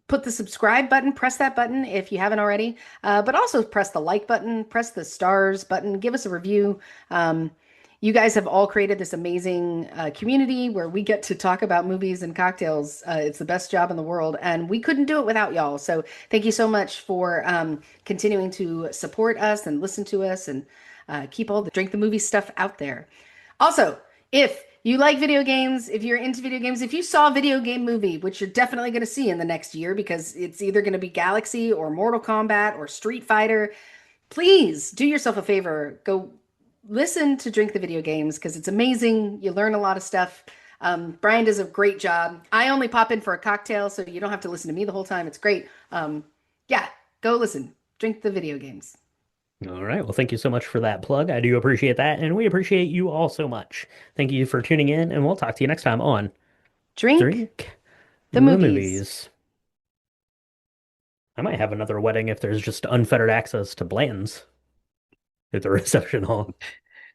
put the subscribe button, press that button if you haven't already, but also press the like button, press the stars button, give us a review. You guys have all created this amazing community where we get to talk about movies and cocktails. It's the best job in the world, and we couldn't do it without y'all. So thank you so much for continuing to support us and listen to us and keep all the drink the movie stuff out there. Also, if you like video games, if you're into video games, if you saw a video game movie, which you're definitely going to see in the next year because it's either going to be Galaxy or Mortal Kombat or Street Fighter, please do yourself a favor. Go listen to Drink the Video Games because it's amazing. You learn a lot of stuff. Brian does a great job. I only pop in for a cocktail, so you don't have to listen to me the whole time. It's great. Yeah, go listen. Drink the Video Games. All right. Well, thank you so much for that plug. I do appreciate that, and we appreciate you all so much. Thank you for tuning in, and we'll talk to you next time on Drink Drink the the movies. Movies. I might have another wedding if there's just unfettered access to Blanton's at the reception hall.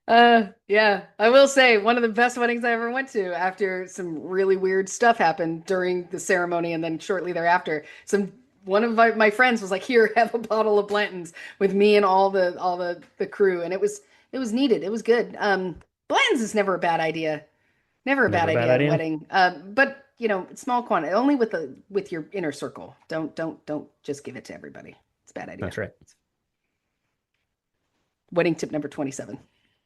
Yeah, I will say one of the best weddings I ever went to after some really weird stuff happened during the ceremony and then shortly thereafter. One of my friends was like, "Here, have a bottle of Blanton's with me and all the crew," and it was needed. It was good. Blanton's is never a bad idea. Never a bad Never a bad idea at a idea. wedding. But small quantity, only with your inner circle. Don't just give it to everybody. It's a bad idea. That's right. Wedding tip number 27.